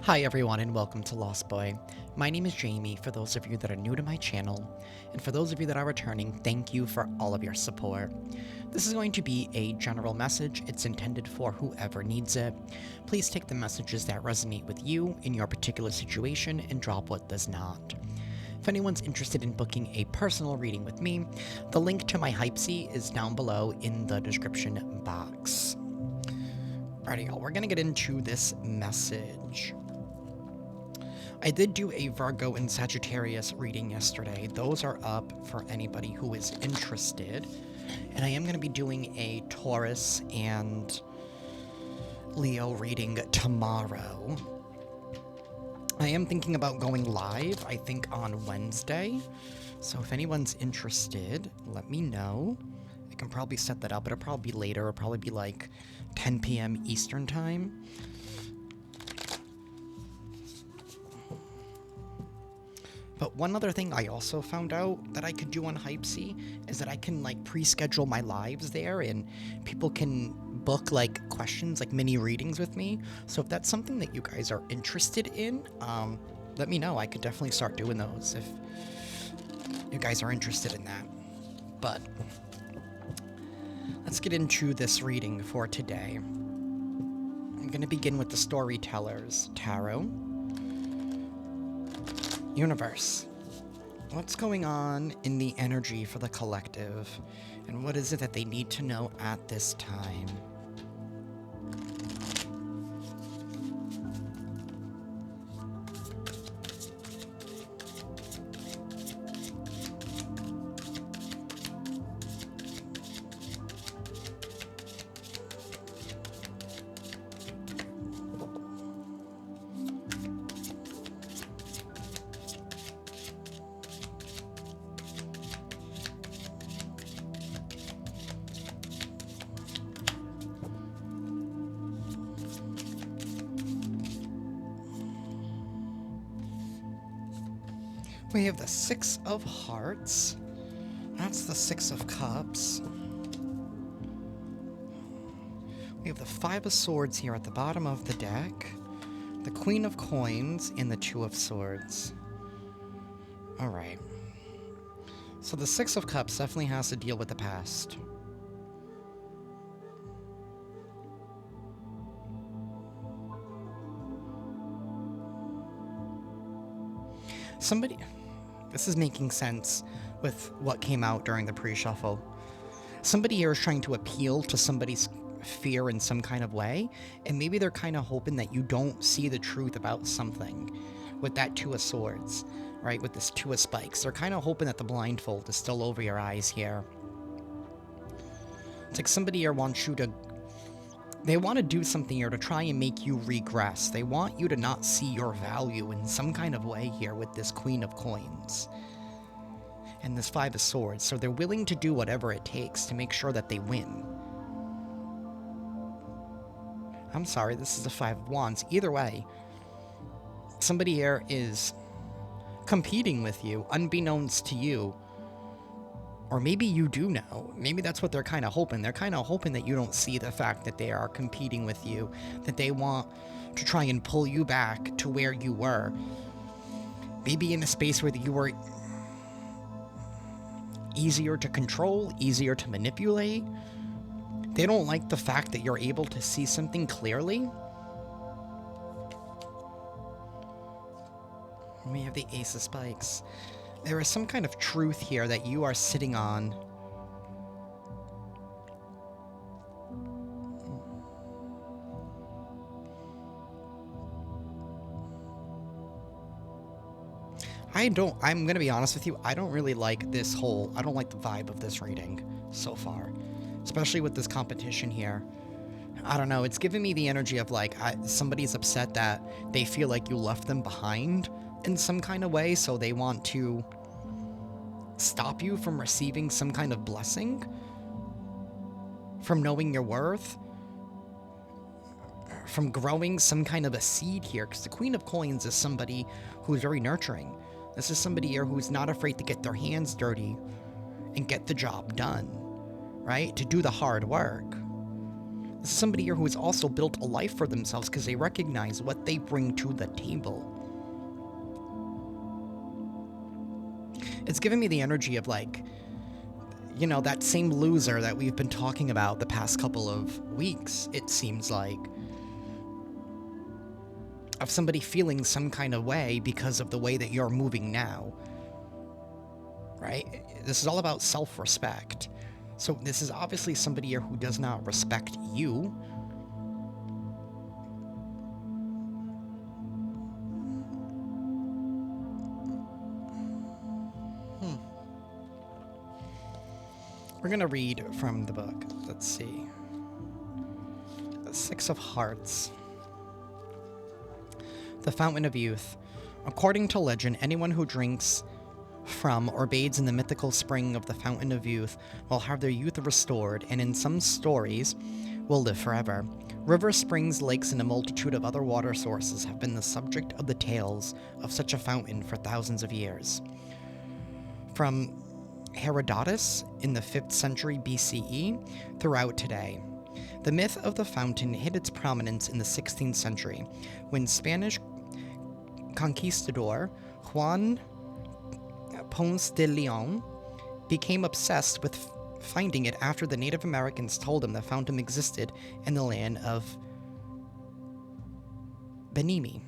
Hi everyone and welcome to Lost Boy. My name is Jamie for those of you that are new to my channel, and for those of you that are returning, thank you for all of your support. This is going to be a general message. It's intended for whoever needs it. Please take the messages that resonate with you in your particular situation and drop what does not. If anyone's interested in booking a personal reading with me, the link to my Hypesy is down below in the description box. Alrighty, y'all, we're gonna get into this message. I did do a Virgo and Sagittarius reading yesterday. Those are up for anybody who is interested. And I am going to be doing a Taurus and Leo reading tomorrow. I am thinking about going live, I think on Wednesday. So if anyone's interested, let me know. I can probably set that up. It'll probably be later. It'll probably be like 10 p.m. Eastern time. But one other thing I also found out that I could do on Hypesy is that I can like pre-schedule my lives there, and people can book like questions, like mini readings with me. So if that's something that you guys are interested in, let me know. I could definitely start doing those if you guys are interested in that. But let's get into this reading for today. I'm going to begin with the Storyteller's Tarot. Universe, what's going on in the energy for the collective, and what is it that they need to know at this time? We have the Six of Hearts. That's the Six of Cups. We have the Five of Swords here at the bottom of the deck. The Queen of Coins and the Two of Swords. Alright. So the Six of Cups definitely has to deal with the past. This is making sense with what came out during the pre-shuffle. Somebody here is trying to appeal to somebody's fear in some kind of way, and maybe they're kind of hoping that you don't see the truth about something with that Two of Swords, right? With this Two of Spikes. They're kind of hoping that the blindfold is still over your eyes here. It's like somebody here wants you to... They want to do something here to try and make you regress. They want you to not see your value in some kind of way here with this Queen of Coins and this Five of Swords. So they're willing to do whatever it takes to make sure that they win. I'm sorry, this is the Five of Wands. Either way, somebody here is competing with you, unbeknownst to you. Or maybe you do know. Maybe that's what they're kind of hoping. They're kind of hoping that you don't see the fact that they are competing with you, that they want to try and pull you back to where you were. Maybe in a space where you were easier to control, easier to manipulate. They don't like the fact that you're able to see something clearly. We have the Ace of Spikes. There is some kind of truth here that you are sitting on. I'm gonna be honest with you, I don't really like this whole, I don't like the vibe of this reading so far. Especially with this competition here. I don't know, it's giving me the energy of like, somebody's upset that they feel like you left them behind in some kind of way, so they want to stop you from receiving some kind of blessing, from knowing your worth, from growing some kind of a seed here, because the Queen of Coins is somebody who's very nurturing. This is somebody here who's not afraid to get their hands dirty and get the job done, right? To do the hard work. This is somebody here who has also built a life for themselves because they recognize what they bring to the table. It's giving me the energy of, like, you know, that same loser that we've been talking about the past couple of weeks, it seems like. Of somebody feeling some kind of way because of the way that you're moving now. Right? This is all about self-respect. So this is obviously somebody here who does not respect you. We're going to read from the book. Let's see. The Six of Hearts. The Fountain of Youth. According to legend, anyone who drinks from or bathes in the mythical spring of the Fountain of Youth will have their youth restored, and in some stories, will live forever. Rivers, springs, lakes, and a multitude of other water sources have been the subject of the tales of such a fountain for thousands of years. From Herodotus in the 5th century BCE throughout today. The myth of the fountain hit its prominence in the 16th century, when Spanish conquistador Juan Ponce de Leon became obsessed with finding it after the Native Americans told him the fountain existed in the land of Benimi.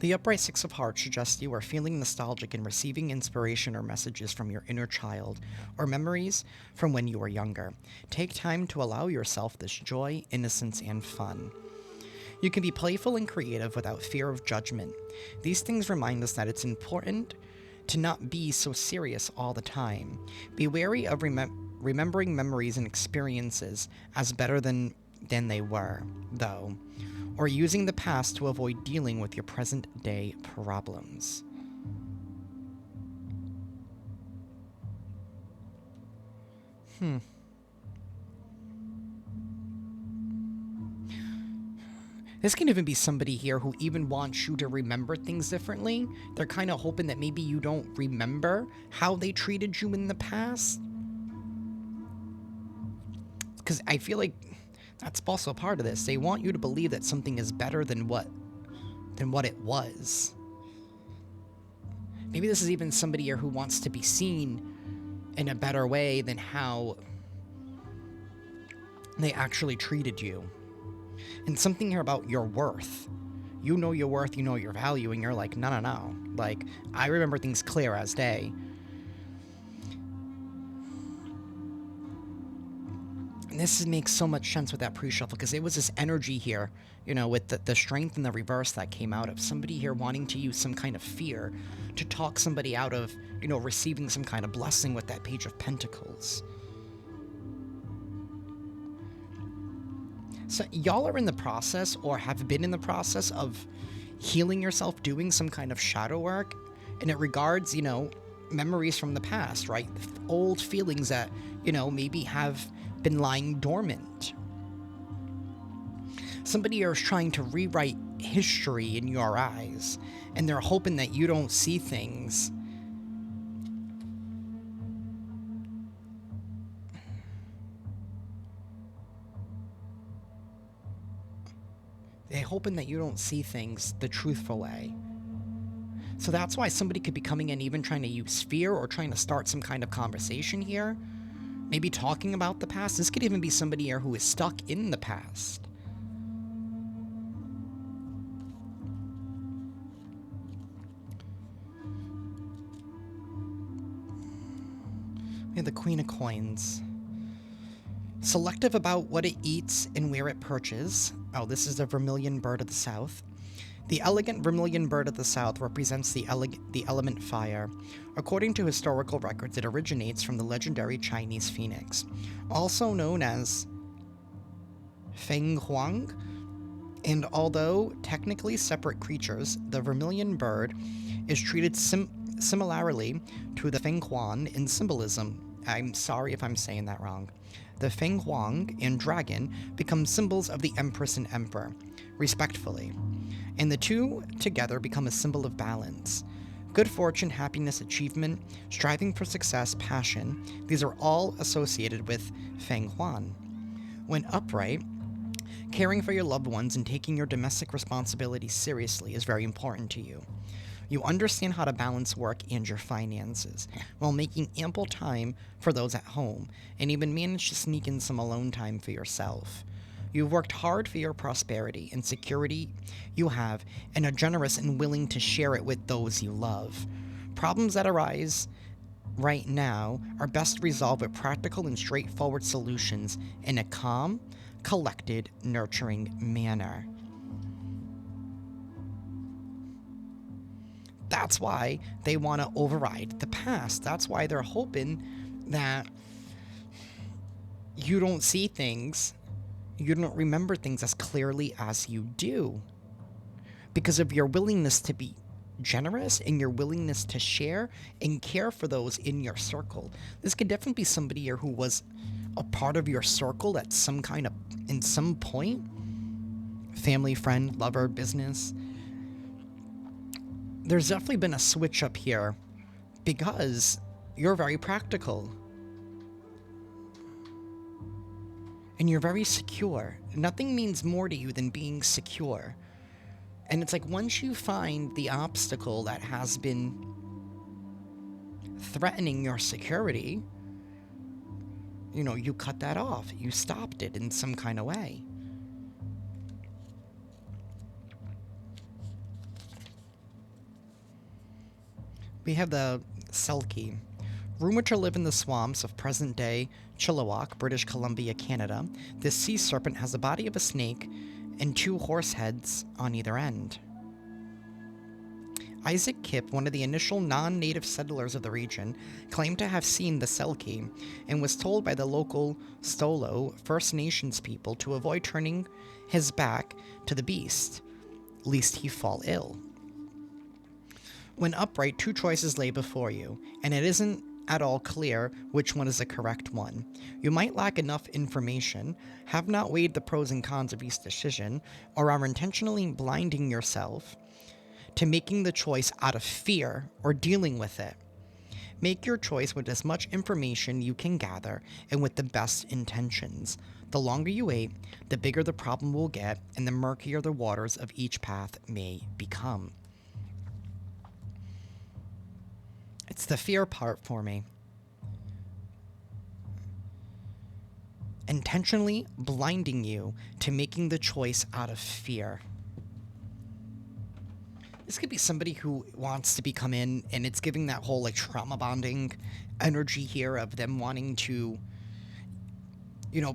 The upright Six of Hearts suggests you are feeling nostalgic and receiving inspiration or messages from your inner child, or memories from when you were younger. Take time to allow yourself this joy, innocence, and fun. You can be playful and creative without fear of judgment. These things remind us that it's important to not be so serious all the time. Be wary of remembering memories and experiences as better than they were, though, or using the past to avoid dealing with your present-day problems. This can even be somebody here who even wants you to remember things differently. They're kind of hoping that maybe you don't remember how they treated you in the past. Because I feel like that's also part of this. They want you to believe that something is better than what it was. Maybe this is even somebody here who wants to be seen in a better way than how they actually treated you. And something here about your worth. You know your worth, you know your value, and you're like, no. Like, I remember things clear as day. And this makes so much sense with that pre-shuffle, because it was this energy here, you know, with the strength and the reverse that came out of somebody here wanting to use some kind of fear to talk somebody out of, you know, receiving some kind of blessing with that Page of Pentacles. So y'all are in the process, or have been in the process, of healing yourself, doing some kind of shadow work, and it regards, you know, memories from the past, right? Old feelings that, you know, maybe have been lying dormant. Somebody is trying to rewrite history in your eyes, and they're hoping that you don't see things. They're hoping that you don't see things the truthful way. So that's why somebody could be coming in even trying to use fear or trying to start some kind of conversation here. Maybe talking about the past. This could even be somebody here who is stuck in the past. We have the Queen of Coins. Selective about what it eats and where it perches. Oh, this is the vermilion bird of the south. The elegant vermilion bird of the south represents the element fire. According to historical records, it originates from the legendary Chinese phoenix, also known as Feng Huang. And although technically separate creatures, the vermilion bird is treated similarly to the Feng Huang in symbolism. I'm sorry if I'm saying that wrong. The Feng Huang and dragon become symbols of the Empress and Emperor, respectively, and the two together become a symbol of balance. Good fortune, happiness, achievement, striving for success, passion, these are all associated with Feng Huang. When upright, caring for your loved ones and taking your domestic responsibilities seriously is very important to you. You understand how to balance work and your finances while making ample time for those at home and even manage to sneak in some alone time for yourself. You've worked hard for your prosperity and security you have and are generous and willing to share it with those you love. Problems that arise right now are best resolved with practical and straightforward solutions in a calm, collected, nurturing manner. That's why they want to override the past. That's why they're hoping that you don't see things, you don't remember things as clearly as you do. Because of your willingness to be generous and your willingness to share and care for those in your circle. This could definitely be somebody here who was a part of your circle at some kind of, in some point, family, friend, lover, business. There's definitely been a switch up here because you're very practical and you're very secure. Nothing means more to you than being secure. And it's like once you find the obstacle that has been threatening your security, you cut that off. You stopped it in some kind of way. We have the Selkie. Rumored to live in the swamps of present-day Chilliwack, British Columbia, Canada, this sea serpent has the body of a snake and 2 horse heads on either end. Isaac Kipp, one of the initial non-native settlers of the region, claimed to have seen the Selkie and was told by the local Stolo First Nations people to avoid turning his back to the beast, lest he fall ill. When upright, 2 choices lay before you, and it isn't at all clear which one is the correct one. You might lack enough information, have not weighed the pros and cons of each decision, or are intentionally blinding yourself to making the choice out of fear or dealing with it. Make your choice with as much information you can gather and with the best intentions. The longer you wait, the bigger the problem will get and the murkier the waters of each path may become. It's the fear part for me. Intentionally blinding you to making the choice out of fear. This could be somebody who wants to become in, and it's giving that whole trauma bonding energy here of them wanting to,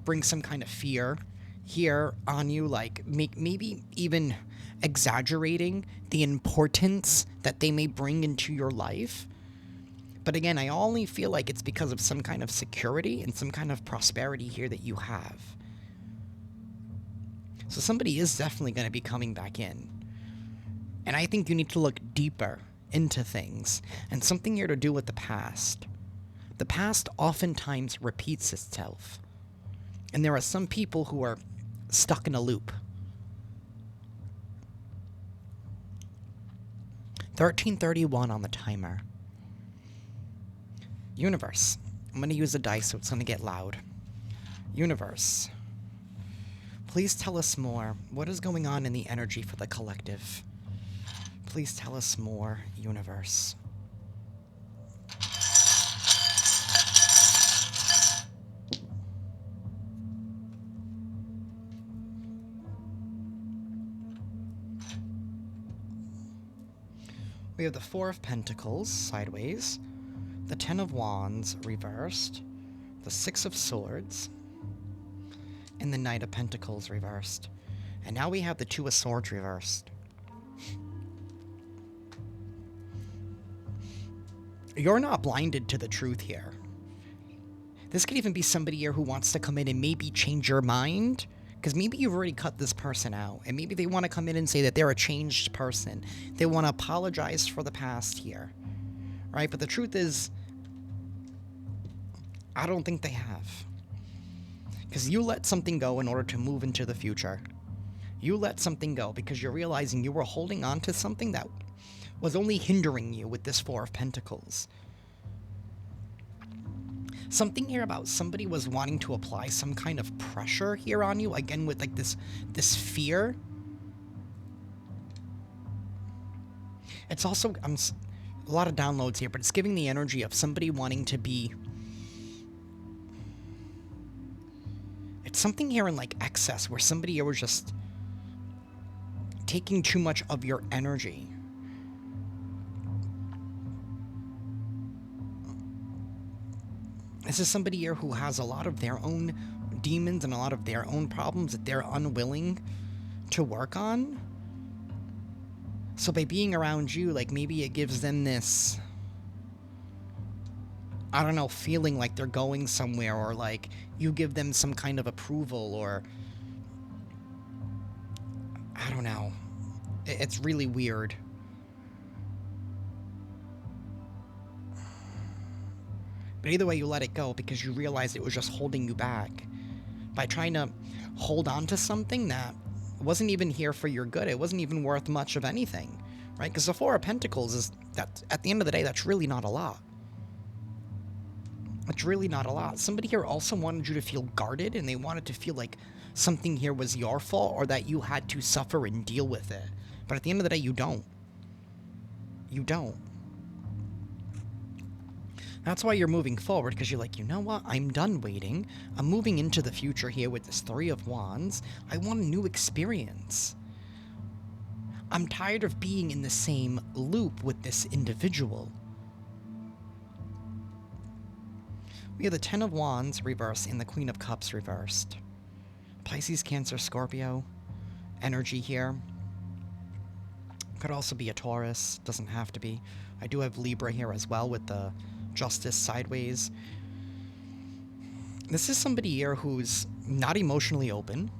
bring some kind of fear here on you, maybe even exaggerating the importance that they may bring into your life. But again, I only feel like it's because of some kind of security and some kind of prosperity here that you have. So somebody is definitely going to be coming back in. And I think you need to look deeper into things and something here to do with the past. The past oftentimes repeats itself. And there are some people who are stuck in a loop. 1331 on the timer. Universe. I'm going to use a dice so it's going to get loud. Universe. Please tell us more. What is going on in the energy for the collective? Please tell us more, universe. We have the 4 of Pentacles sideways, the 10 of Wands reversed, the 6 of Swords, and the Knight of Pentacles reversed. And now we have the 2 of Swords reversed. You're not blinded to the truth here. This could even be somebody here who wants to come in and maybe change your mind, because maybe you've already cut this person out, and maybe they want to come in and say that they're a changed person. They want to apologize for the past here, right? But the truth is, I don't think they have. Because you let something go in order to move into the future. You let something go because you're realizing you were holding on to something that was only hindering you with this 4 of Pentacles. Something here about somebody was wanting to apply some kind of pressure here on you, again with like this fear. It's also a lot of downloads here, but it's giving the energy of somebody wanting to be. It's something here in like excess, where somebody here was just taking too much of your energy. This is somebody here who has a lot of their own demons and a lot of their own problems that they're unwilling to work on. So by being around you, like, maybe it gives them this, I don't know, feeling like they're going somewhere, or like you give them some kind of approval, or I don't know. It's really weird. But either way, you let it go because you realize it was just holding you back. By trying to hold on to something that wasn't even here for your good. It wasn't even worth much of anything, right? Because the Four of Pentacles is that, at the end of the day, that's really not a lot. It's really not a lot. Somebody here also wanted you to feel guarded, and they wanted to feel like something here was your fault, or that you had to suffer and deal with it. But at the end of the day, you don't. You don't. That's why you're moving forward, because you're like, you know what? I'm done waiting. I'm moving into the future here with this Three of Wands. I want a new experience. I'm tired of being in the same loop with this individual. We have the Ten of Wands reversed and the Queen of Cups reversed. Pisces, Cancer, Scorpio energy here. Could also be a Taurus. Doesn't have to be. I do have Libra here as well with the Justice sideways. This is somebody here who's not emotionally open.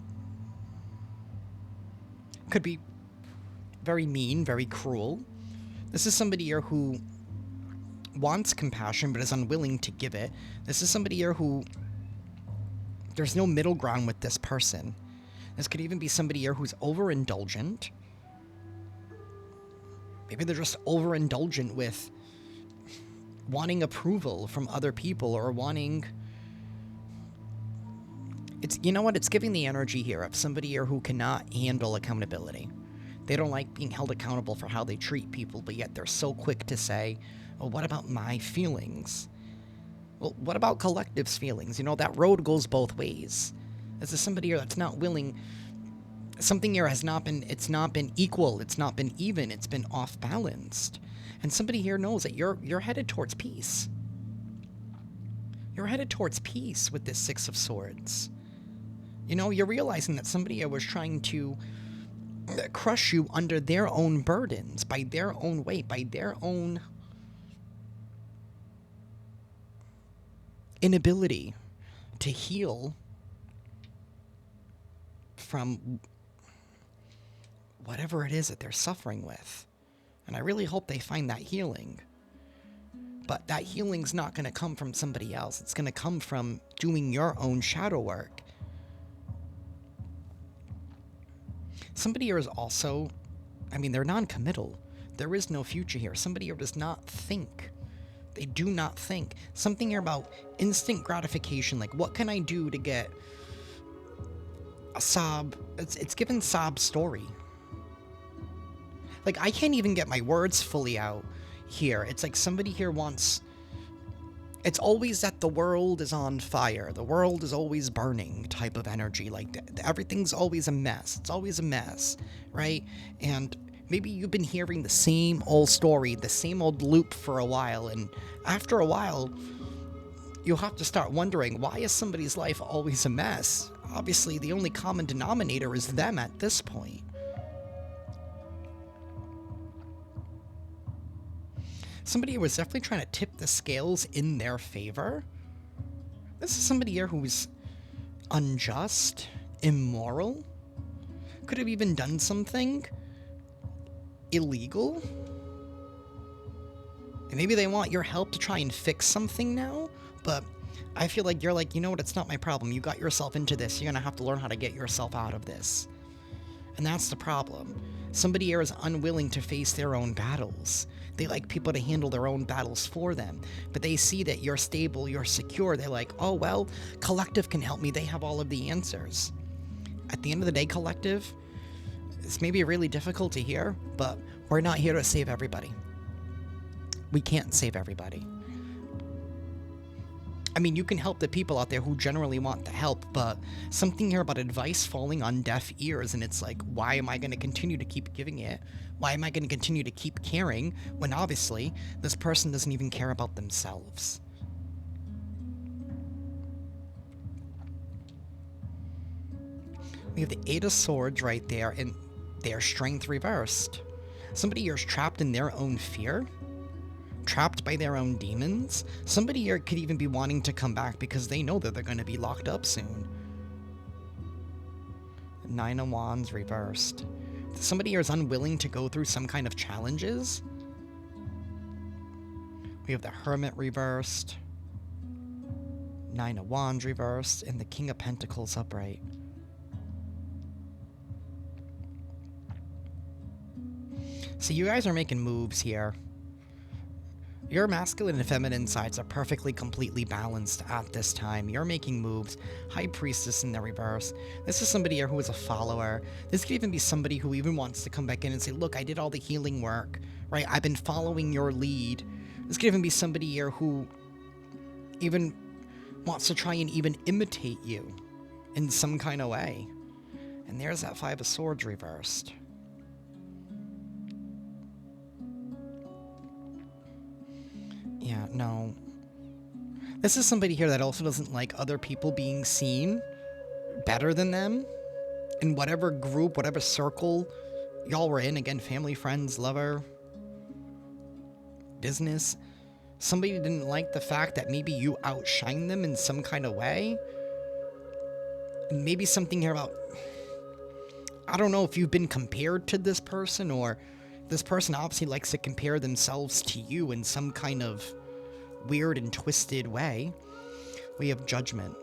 Could be very mean, very cruel. This is somebody here who wants compassion but is unwilling to give it. This is somebody here who, there's no middle ground with this person. This could even be somebody here who's overindulgent. Maybe they're just overindulgent with wanting approval from other people, or wanting... It's, you know what, it's giving the energy here of somebody here who cannot handle accountability. They don't like being held accountable for how they treat people, but yet they're so quick to say, well, what about my feelings? Well, what about collective's feelings? You know, that road goes both ways. This is somebody here that's not willing... Something here has not been, it's not been equal, it's not been even, it's been off-balanced. And somebody here knows that you're headed towards peace. You're headed towards peace with this Six of Swords. You know, you're realizing that somebody here was trying to crush you under their own burdens, by their own weight, by their own inability to heal from whatever it is that they're suffering with. And I really hope they find that healing. But that healing's not going to come from somebody else. It's going to come from doing your own shadow work. Somebody here is also, I mean, they're non-committal. There is no future here. Somebody here does not think. They do not think. Something here about instant gratification. Like, what can I do to get a sob? It's given sob story. Like, I can't even get my words fully out here. It's like somebody here wants... It's always that the world is on fire. The world is always burning type of energy. Like, everything's always a mess. It's always a mess, right? And maybe you've been hearing the same old story, the same old loop for a while. And after a while, you'll have to start wondering, why is somebody's life always a mess? Obviously, the only common denominator is them at this point. Somebody was definitely trying to tip the scales in their favor. This is somebody here who's unjust, immoral, could have even done something illegal. And maybe they want your help to try and fix something now, but I feel like you're like, you know what, it's not my problem. You got yourself into this. You're going to have to learn how to get yourself out of this. And that's the problem. Somebody here is unwilling to face their own battles. They like people to handle their own battles for them. But they see that you're stable, you're secure. They're like, oh, well, collective can help me. They have all of the answers. At the end of the day, collective, it's maybe really difficult to hear, but we're not here to save everybody. We can't save everybody. I mean, you can help the people out there who generally want the help, but something here about advice falling on deaf ears, and it's like, why am I going to continue to keep giving it? Why am I going to continue to keep caring when obviously this person doesn't even care about themselves? We have the Eight of Swords right there, and their strength reversed. Somebody here is trapped in their own fear, trapped by their own demons. Somebody here could even be wanting to come back because they know that they're going to be locked up soon. Nine of Wands reversed. Somebody here is unwilling to go through some kind of challenges. We have the Hermit reversed, Nine of Wands reversed, and the King of Pentacles upright. So you guys are making moves here. Your masculine and feminine sides are perfectly, completely balanced at this time. You're making moves. High Priestess in the reverse. This is somebody here who is a follower. This could even be somebody who even wants to come back in and say, look, I did all the healing work, right? I've been following your lead. This could even be somebody here who even wants to try and even imitate you in some kind of way. And there's that Five of Swords reversed. Yeah, no. This is somebody here that also doesn't like other people being seen better than them in whatever group, whatever circle y'all were in. Again, family, friends, lover, business. Somebody didn't like the fact that maybe you outshine them in some kind of way. And maybe something here about, I don't know if you've been compared to this person, or this person obviously likes to compare themselves to you in some kind of weird and twisted way. We have Judgment.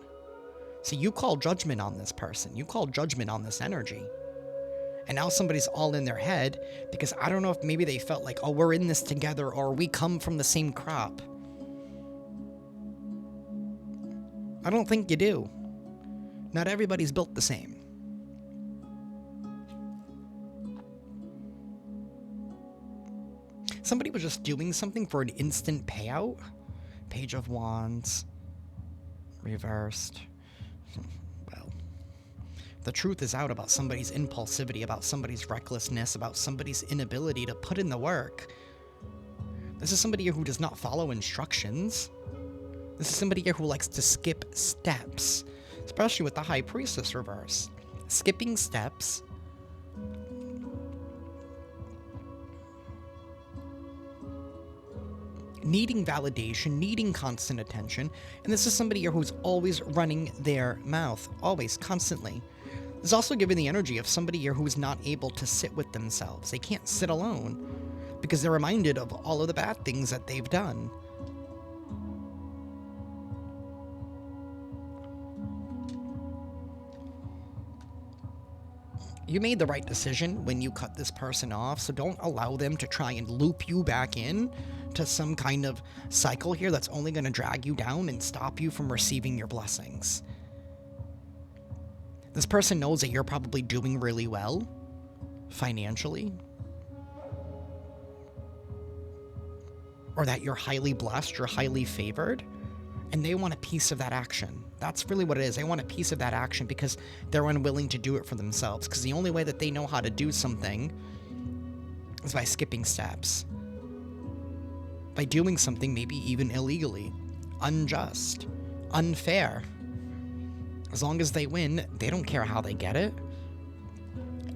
So you call judgment on this person. You call judgment on this energy. And now somebody's all in their head because I don't know if maybe they felt like, oh, we're in this together, or we come from the same crop. I don't think you do. Not everybody's built the same. Somebody was just doing something for an instant payout. Page of Wands reversed. Well, the truth is out about somebody's impulsivity, about somebody's recklessness, about somebody's inability to put in the work. This is somebody who does not follow instructions. This is somebody who likes to skip steps, especially with the High Priestess reverse. Skipping steps. Needing validation, needing constant attention, and this is somebody here who's always running their mouth, always, constantly. This is also giving the energy of somebody here who's not able to sit with themselves. They can't sit alone because they're reminded of all of the bad things that they've done. You made the right decision when you cut this person off, so don't allow them to try and loop you back in to some kind of cycle here that's only going to drag you down and stop you from receiving your blessings. This person knows that you're probably doing really well financially, or that you're highly blessed, you're highly favored, and they want a piece of that action. That's really what it is. They want a piece of that action because they're unwilling to do it for themselves, because the only way that they know how to do something is by skipping steps. By doing something maybe even illegally, unjust, unfair. As long as they win, they don't care how they get it.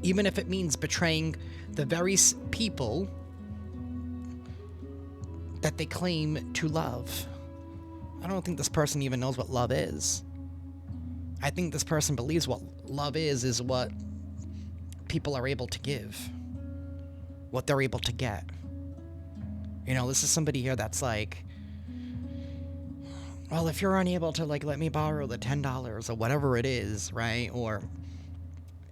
Even if it means betraying the very people that they claim to love. I don't think this person even knows what love is. I think this person believes what love is what people are able to give. What they're able to get. You know, this is somebody here that's like, well, if you're unable to, like, let me borrow the $10 or whatever it is, right? Or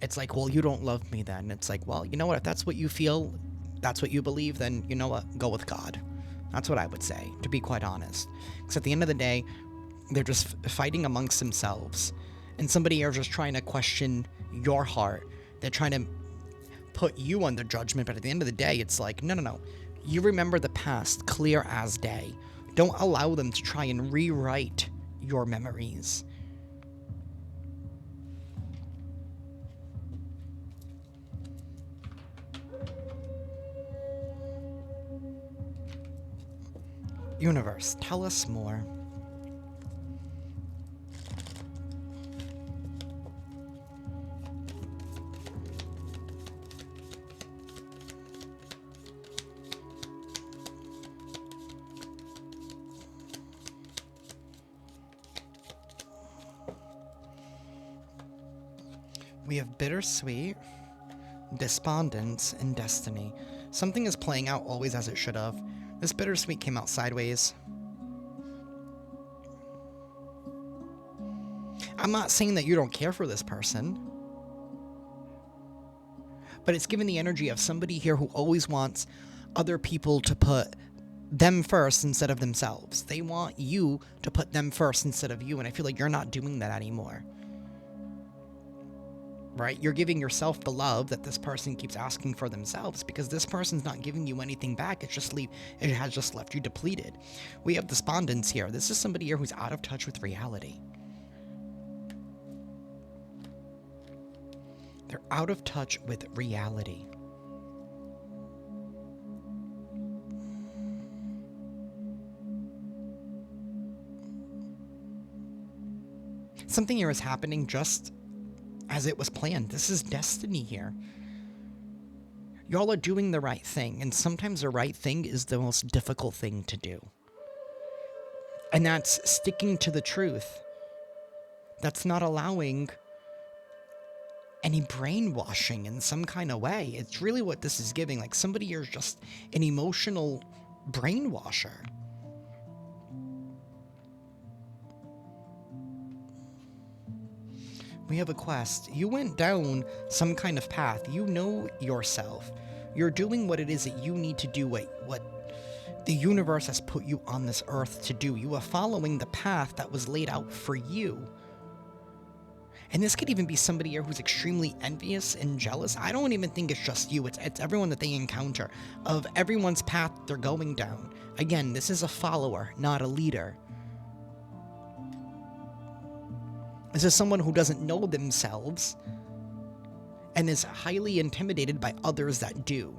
It's like, well, you don't love me then. It's like, well, you know what? If that's what you feel, that's what you believe, then you know what? Go with God. That's what I would say, to be quite honest. Because at the end of the day, they're just fighting amongst themselves. And somebody are just trying to question your heart. They're trying to put you under judgment. But at the end of the day, it's like, no, no, no. You remember the past clear as day. Don't allow them to try and rewrite your memories. Universe, tell us more. We have bittersweet, despondence, and destiny. Something is playing out always as it should have. This bittersweet came out sideways. I'm not saying that you don't care for this person, but it's given the energy of somebody here who always wants other people to put them first instead of themselves. They want you to put them first instead of you, and I feel like you're not doing that anymore. Right? You're giving yourself the love that this person keeps asking for themselves, because this person's not giving you anything back. It has just left you depleted. We have despondence here. This is somebody here who's out of touch with reality. They're out of touch with reality. Something here is happening just as it was planned. This is destiny here. Y'all are doing the right thing, and sometimes the right thing is the most difficult thing to do. And that's sticking to the truth. That's not allowing any brainwashing in some kind of way. It's really what this is giving. Like, somebody is just an emotional brainwasher. We have a quest. You went down some kind of path. You know yourself. You're doing what it is that you need to do, what the universe has put you on this earth to do. You are following the path that was laid out for you. And this could even be somebody here who's extremely envious and jealous. I don't even think it's just you. It's everyone that they encounter, of everyone's path they're going down. Again, this is a follower, not a leader. This is someone who doesn't know themselves and is highly intimidated by others that do.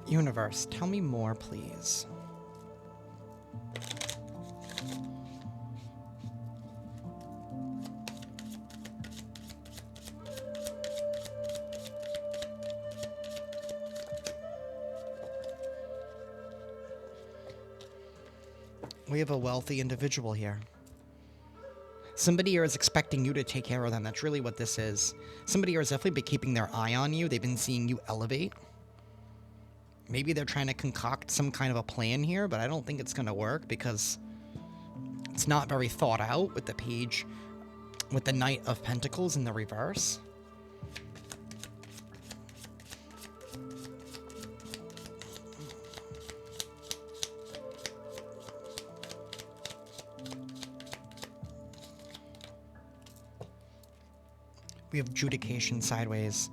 Universe, tell me more, please. We have a wealthy individual here. Somebody here is expecting you to take care of them. That's really what this is. Somebody here has definitely been keeping their eye on you. They've been seeing you elevate. Maybe they're trying to concoct some kind of a plan here, but I don't think it's going to work because it's not very thought out with the page, with the Knight of Pentacles in the reverse. We have Judication sideways.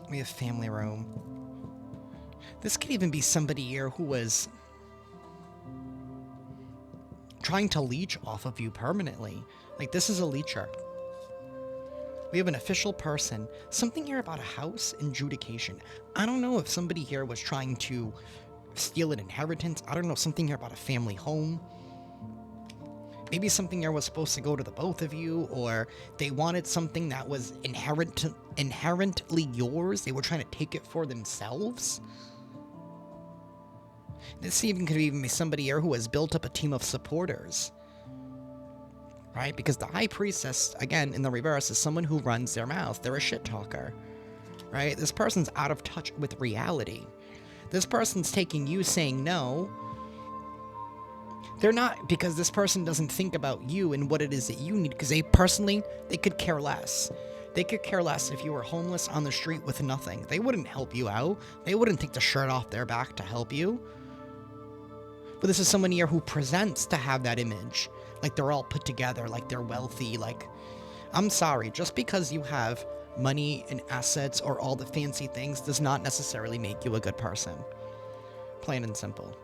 We have Family Room. This could even be somebody here who was trying to leech off of you permanently. Like, this is a leecher. We have an official person. Something here about a house and Judication. I don't know if somebody here was trying to steal an inheritance. I don't know, something here about a family home. Maybe something here was supposed to go to the both of you, or they wanted something that was inherently yours. They were trying to take it for themselves. This even could even be somebody here who has built up a team of supporters. Right? Because the High Priestess, again, in the reverse, is someone who runs their mouth. They're a shit talker. Right? This person's out of touch with reality. This person's taking you saying no. They're not, because this person doesn't think about you and what it is that you need, because they could care less. They could care less if you were homeless on the street with nothing. They wouldn't help you out. They wouldn't take the shirt off their back to help you. But this is someone here who presents to have that image. Like they're all put together, like they're wealthy. Like, I'm sorry, just because you have money and assets or all the fancy things does not necessarily make you a good person. Plain and simple.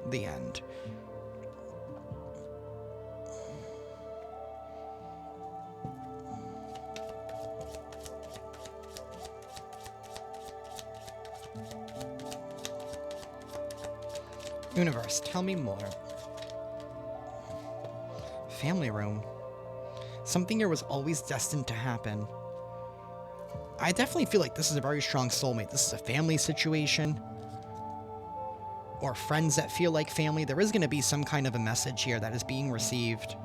The end. Universe, tell me more. Family room. Something here was always destined to happen. I definitely feel like this is a very strong soulmate. This is a family situation. Or friends that feel like family. There is going to be some kind of a message here that is being received.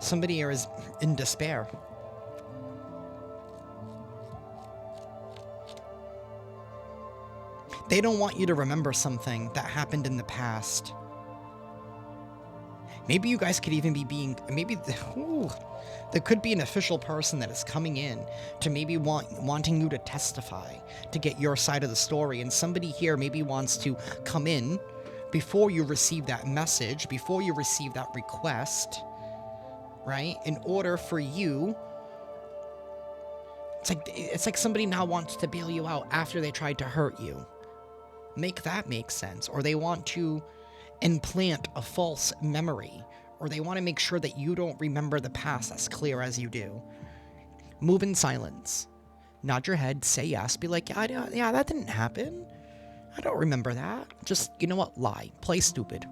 Somebody here is in despair. They don't want you to remember something that happened in the past. Maybe you guys could even be there could be an official person that is coming in to maybe wanting you to testify, to get your side of the story. And somebody here maybe wants to come in before you receive that message, before you receive that request, right? In order for you, it's like somebody now wants to bail you out after they tried to hurt you. Make that make sense. Or they want to implant a false memory, or they want to make sure that you don't remember the past as clear as you do. Move in silence. Nod your head, say yes, be like, yeah, that didn't happen. I don't remember that. Just, you know what? Lie. Play stupid.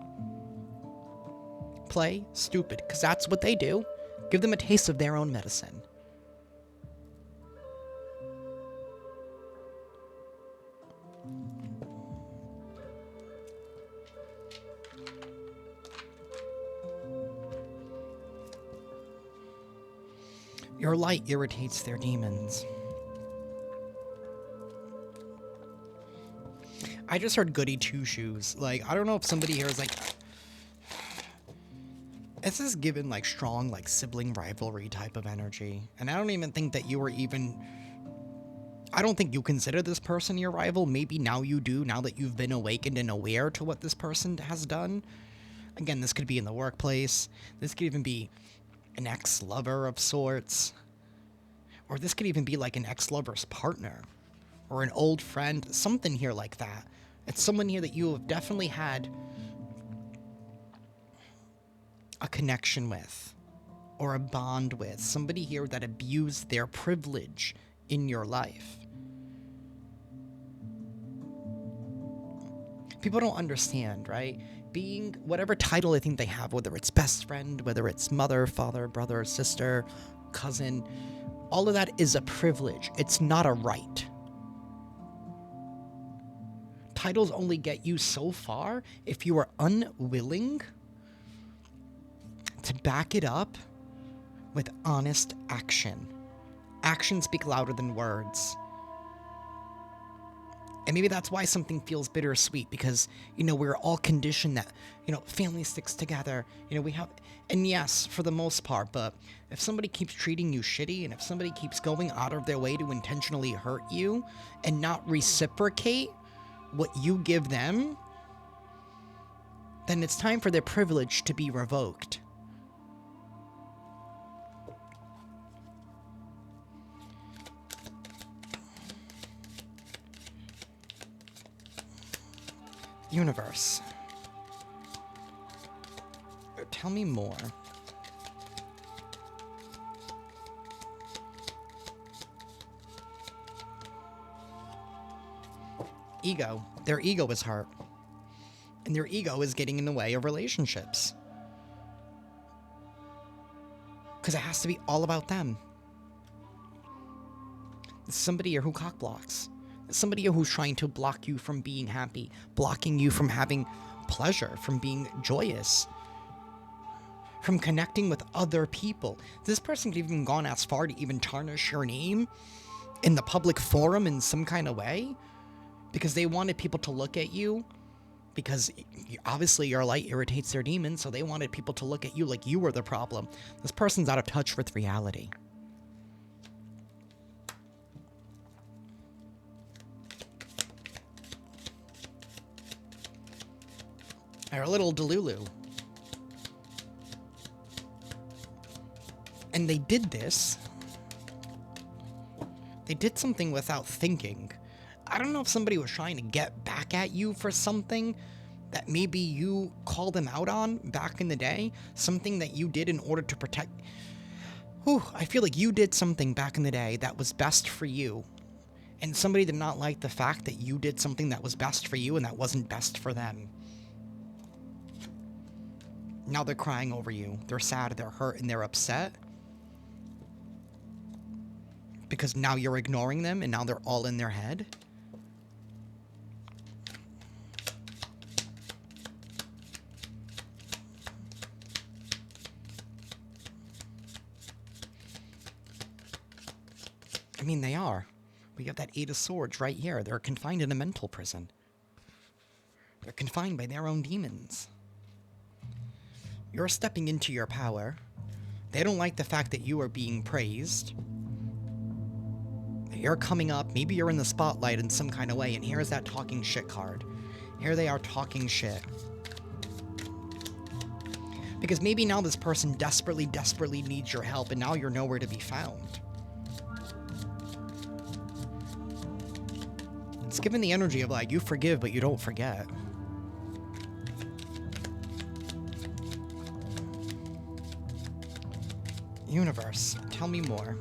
Play stupid, because that's what they do. Give them a taste of their own medicine. Your light irritates their demons. I just heard goody two-shoes. Like, I don't know if somebody here is like... This is given, like, strong, like, sibling rivalry type of energy. And I don't even think that you were even... I don't think you consider this person your rival. Maybe now you do, now that you've been awakened and aware to what this person has done. Again, this could be in the workplace. This could even be an ex-lover of sorts. Or this could even be like an ex-lover's partner. Or an old friend. Something here like that. It's someone here that you have definitely had a connection with. Or a bond with. Somebody here that abused their privilege in your life. People don't understand, right? Being whatever title they think they have, whether it's best friend, whether it's mother, father, brother, sister, cousin, all of that is a privilege. It's not a right. Titles only get you so far if you are unwilling to back it up with honest action. Actions speak louder than words. And maybe that's why something feels bittersweet, because, you know, we're all conditioned that, you know, family sticks together. You know, we have, and yes, for the most part, but if somebody keeps treating you shitty, and if somebody keeps going out of their way to intentionally hurt you and not reciprocate what you give them, then it's time for their privilege to be revoked. Universe. Tell me more. Ego. Their ego is hurt. And their ego is getting in the way of relationships. Because it has to be all about them. It's somebody here who cockblocks. Somebody who's trying to block you from being happy, blocking you from having pleasure, from being joyous, from connecting with other people. This person could have even gone as far to even tarnish your name in the public forum in some kind of way, because they wanted people to look at you, because obviously your light irritates their demons, so they wanted people to look at you like you were the problem. This person's out of touch with reality. They're a little delulu. And they did this. They did something without thinking. I don't know if somebody was trying to get back at you for something that maybe you called them out on back in the day. Something that you did in order to protect... I feel like you did something back in the day that was best for you. And somebody did not like the fact that you did something that was best for you and that wasn't best for them. Now they're crying over you. They're sad, they're hurt, and they're upset. Because now you're ignoring them, and now they're all in their head. I mean, they are. We have that Eight of Swords right here. They're confined in a mental prison. They're confined by their own demons. You're stepping into your power. They don't like the fact that you are being praised. You're coming up, maybe you're in the spotlight in some kind of way, and here's that talking shit card. Here they are talking shit. Because maybe now this person desperately, desperately needs your help, and now you're nowhere to be found. It's given the energy of like, you forgive, but you don't forget. Universe, tell me more.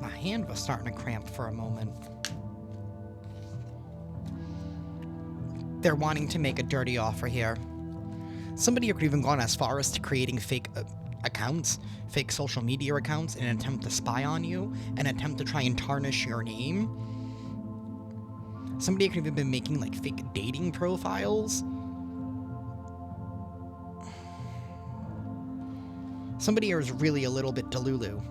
My hand was starting to cramp for a moment. They're wanting to make a dirty offer here. Somebody could even gone as far as to creating fake accounts, fake social media accounts, in an attempt to spy on you, an attempt to try and tarnish your name. Somebody could have even been making like fake dating profiles. Somebody here is really a little bit delulu.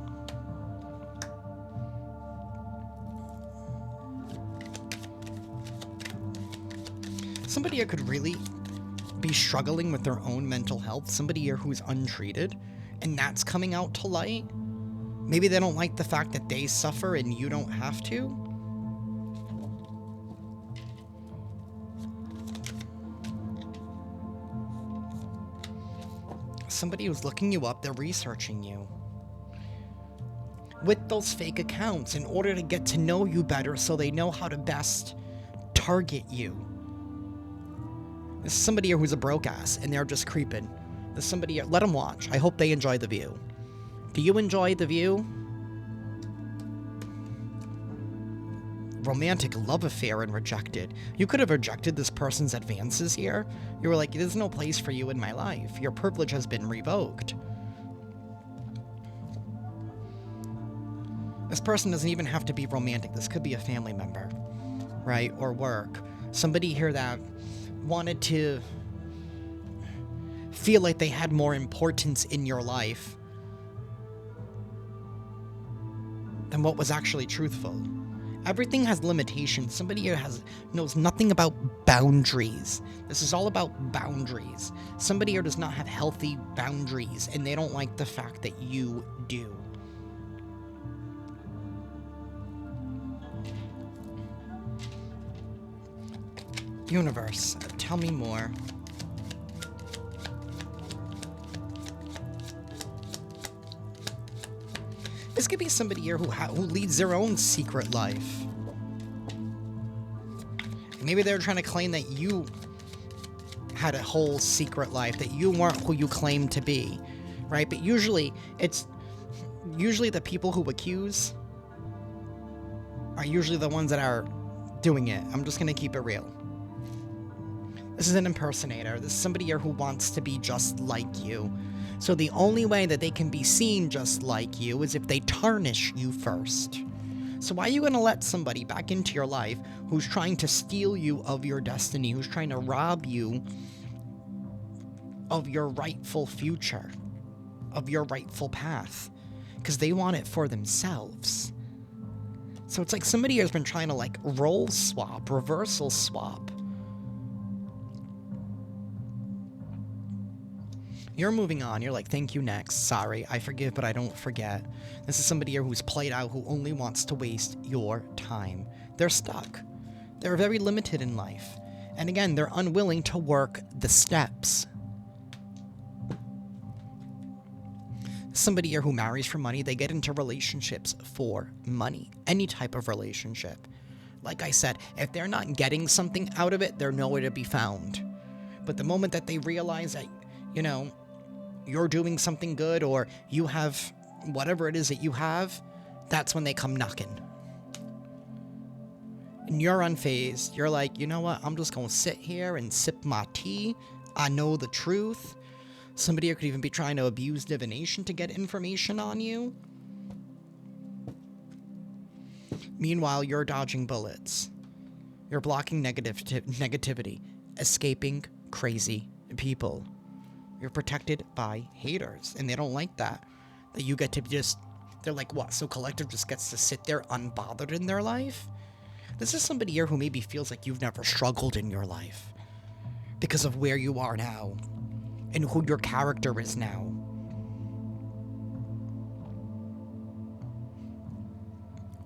Somebody here could really be struggling with their own mental health. Somebody here who's untreated, and that's coming out to light. Maybe they don't like the fact that they suffer and you don't have to. Somebody who's looking you up, they're researching you with those fake accounts in order to get to know you better so they know how to best target you. This is somebody here who's a broke ass, and they're just creeping. There's somebody here. Let them watch. I hope they enjoy the view. Do you enjoy the view? Romantic love affair and rejected. You could have rejected this person's advances here. You were like, there's no place for you in my life. Your privilege has been revoked. This person doesn't even have to be romantic. This could be a family member, right? Or work. Somebody here that wanted to feel like they had more importance in your life than what was actually truthful. Everything has limitations. Somebody here knows nothing about boundaries. This is all about boundaries. Somebody here does not have healthy boundaries, and they don't like the fact that you do. Universe, tell me more. This could be somebody here who leads their own secret life. Maybe they're trying to claim that you had a whole secret life, that you weren't who you claimed to be, right? But usually, it's usually the people who accuse are usually the ones that are doing it. I'm just going to keep it real. This is an impersonator. This is somebody here who wants to be just like you. So the only way that they can be seen just like you is if they tarnish you first. So why are you going to let somebody back into your life who's trying to steal you of your destiny, who's trying to rob you of your rightful future, of your rightful path? Because they want it for themselves. So it's like somebody has been trying to like role swap, reversal swap. You're moving on. You're like, thank you, next. Sorry, I forgive, but I don't forget. This is somebody here who's played out, who only wants to waste your time. They're stuck. They're very limited in life. And again, they're unwilling to work the steps. Somebody here who marries for money, they get into relationships for money. Any type of relationship. Like I said, if they're not getting something out of it, they're nowhere to be found. But the moment that they realize that, you know, you're doing something good or you have whatever it is that you have, that's when they come knocking. And you're unfazed. You're like, you know what? I'm just going to sit here and sip my tea. I know the truth. Somebody here could even be trying to abuse divination to get information on you. Meanwhile, you're dodging bullets. You're blocking negativity, escaping crazy people. You're protected by haters, and they don't like that. That you get to just, they're like, what? So Collective just gets to sit there unbothered in their life? This is somebody here who maybe feels like you've never struggled in your life because of where you are now and who your character is now.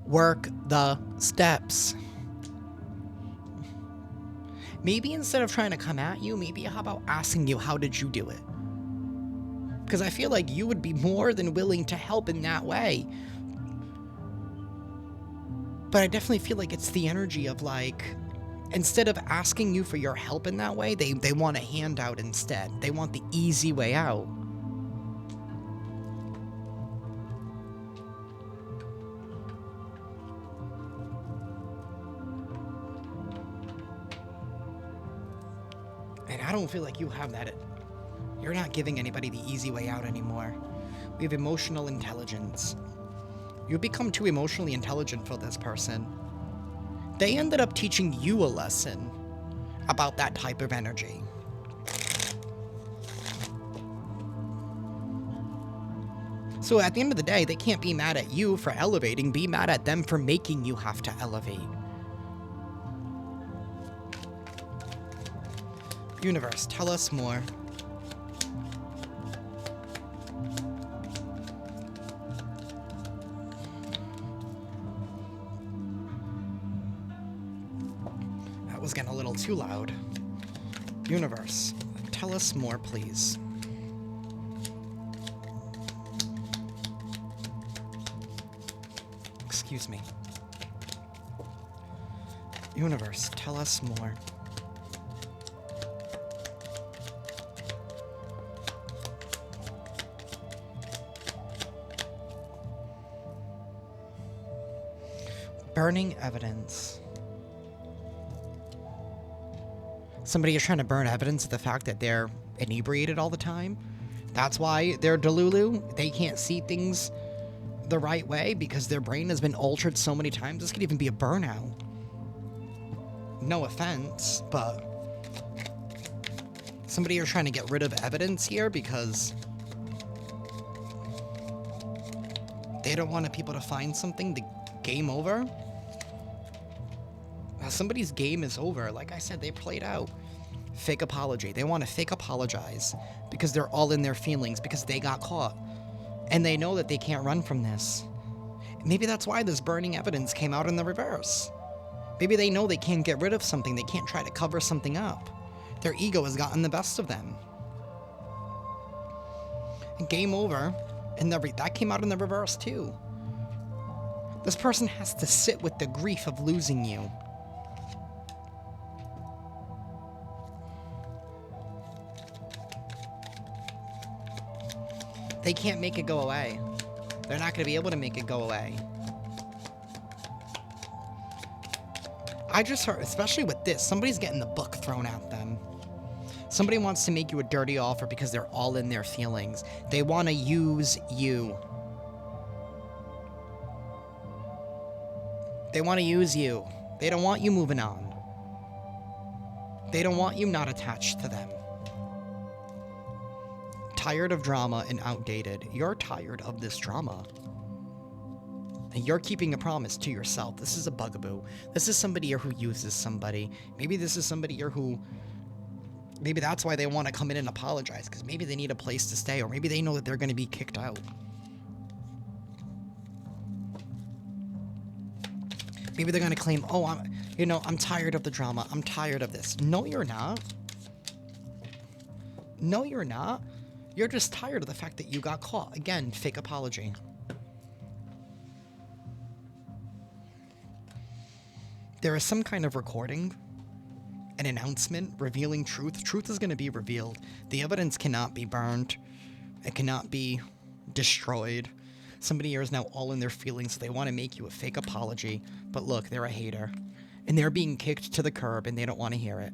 Work the steps. Maybe instead of trying to come at you, maybe how about asking you, how did you do it? Because I feel like you would be more than willing to help in that way. But I definitely feel like it's the energy of like, instead of asking you for your help in that way, they want a handout instead. They want the easy way out. And I don't feel like you have that. You're not giving anybody the easy way out anymore. We have emotional intelligence. You become too emotionally intelligent for this person. They ended up teaching you a lesson about that type of energy. So at the end of the day, they can't be mad at you for elevating. Be mad at them for making you have to elevate. Universe, tell us more. That was getting a little too loud. Universe, tell us more, please. Excuse me. Universe, tell us more. Burning evidence. Somebody is trying to burn evidence of the fact that they're inebriated all the time. That's why they're delulu. They can't see things the right way because their brain has been altered so many times. This could even be a burnout. No offense, but somebody is trying to get rid of evidence here because they don't want people to find something. The game over. Somebody's game is over. Like I said, they played out. Fake apology. They want to fake apologize because they're all in their feelings because they got caught. And they know that they can't run from this. Maybe that's why this burning evidence came out in the reverse. Maybe they know they can't get rid of something. They can't try to cover something up. Their ego has gotten the best of them. Game over. And that came out in the reverse too. This person has to sit with the grief of losing you. They can't make it go away. They're not going to be able to make it go away. I just heard, especially with this, somebody's getting the book thrown at them. Somebody wants to make you a dirty offer because they're all in their feelings. They want to use you. They want to use you. They don't want you moving on. They don't want you not attached to them. Tired of drama and outdated. You're tired of this drama. And you're keeping a promise to yourself. This is a bugaboo. This is somebody here who uses somebody. Maybe this is somebody here who... Maybe that's why they want to come in and apologize. Because maybe they need a place to stay. Or maybe they know that they're going to be kicked out. Maybe they're going to claim, oh, I'm tired of the drama. I'm tired of this. No, you're not. No, you're not. You're just tired of the fact that you got caught. Again, fake apology. There is some kind of recording, an announcement revealing truth. Truth is going to be revealed. The evidence cannot be burned. It cannot be destroyed. Somebody here is now all in their feelings, so they want to make you a fake apology. But look, they're a hater. And they're being kicked to the curb, and they don't want to hear it.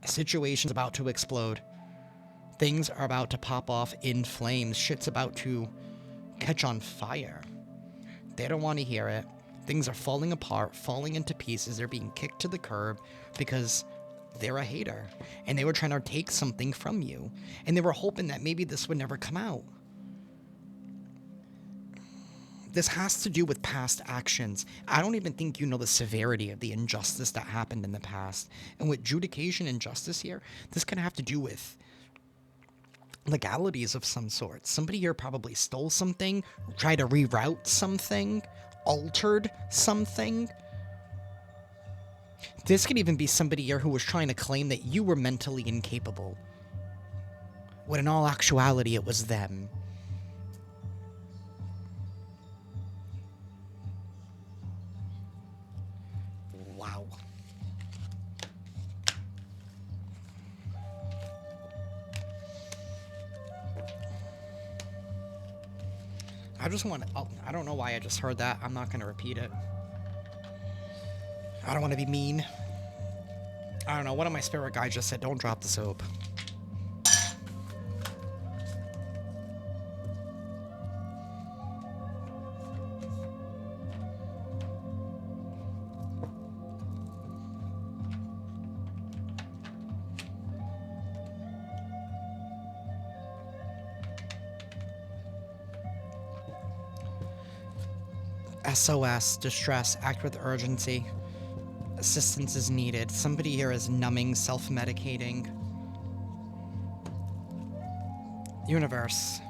A situation's about to explode. Things are about to pop off in flames. Shit's about to catch on fire. They don't want to hear it. Things are falling apart, falling into pieces. They're being kicked to the curb because they're a hater. And they were trying to take something from you. And they were hoping that maybe this would never come out. This has to do with past actions. I don't even think you know the severity of the injustice that happened in the past. And with adjudication and justice here, this can have to do with legalities of some sort. Somebody here probably stole something, tried to reroute something, altered something. This could even be somebody here who was trying to claim that you were mentally incapable, when in all actuality it was them. Wow. I just want to... Oh, I don't know why I just heard that. I'm not going to repeat it. I don't want to be mean. I don't know. One of my spirit guides just said, don't drop the soap. SOS, distress, act with urgency. Assistance is needed. Somebody here is numbing, self-medicating. Universe.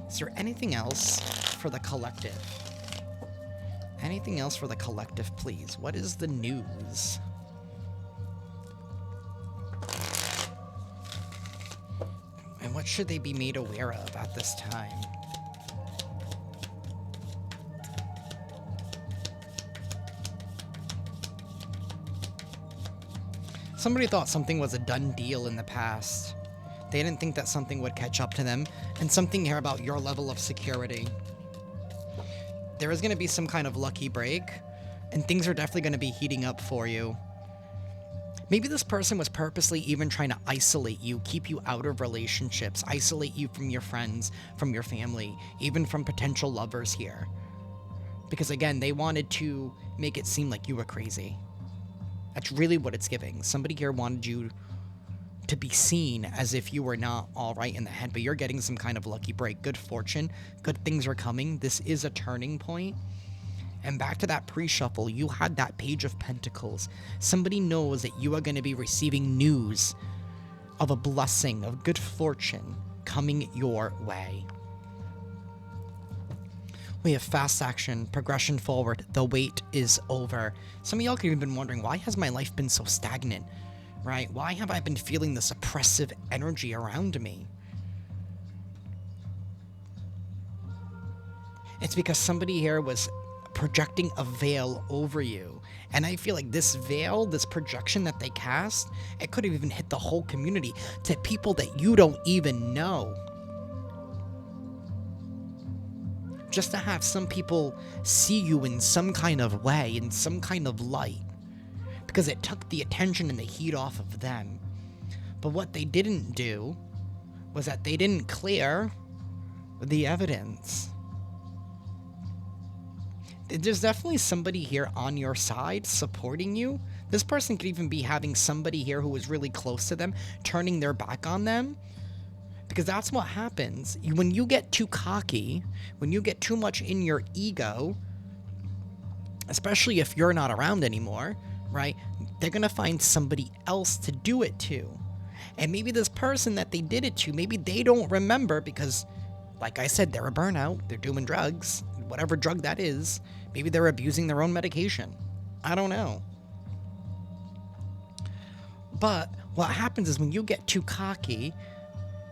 Is there anything else for the collective? Anything else for the collective, please? What is the news? And what should they be made aware of at this time? Somebody thought something was a done deal in the past. They didn't think that something would catch up to them, and something here about your level of security. There is going to be some kind of lucky break, and things are definitely going to be heating up for you. Maybe this person was purposely even trying to isolate you, keep you out of relationships, isolate you from your friends, from your family, even from potential lovers here. Because again, they wanted to make it seem like you were crazy. That's really what it's giving. Somebody here wanted you to be seen as if you were not all right in the head, but you're getting some kind of lucky break. Good fortune. Good things are coming. This is a turning point. And back to that pre-shuffle, you had that Page of Pentacles. Somebody knows that you are going to be receiving news of a blessing, of good fortune coming your way. We have fast action, progression forward, the wait is over. Some of y'all could have been wondering, why has my life been so stagnant, right? Why have I been feeling this oppressive energy around me? It's because somebody here was projecting a veil over you. And I feel like this veil, this projection that they cast, it could have even hit the whole community to people that you don't even know. Just to have some people see you in some kind of way, in some kind of light. Because it took the attention and the heat off of them. But what they didn't do was that they didn't clear the evidence. There's definitely somebody here on your side supporting you. This person could even be having somebody here who is really close to them turning their back on them. Because that's what happens. When you get too cocky, when you get too much in your ego, especially if you're not around anymore, right? They're going to find somebody else to do it to. And maybe this person that they did it to, maybe they don't remember because, like I said, they're a burnout. They're doing drugs, whatever drug that is. Maybe they're abusing their own medication. I don't know. But what happens is when you get too cocky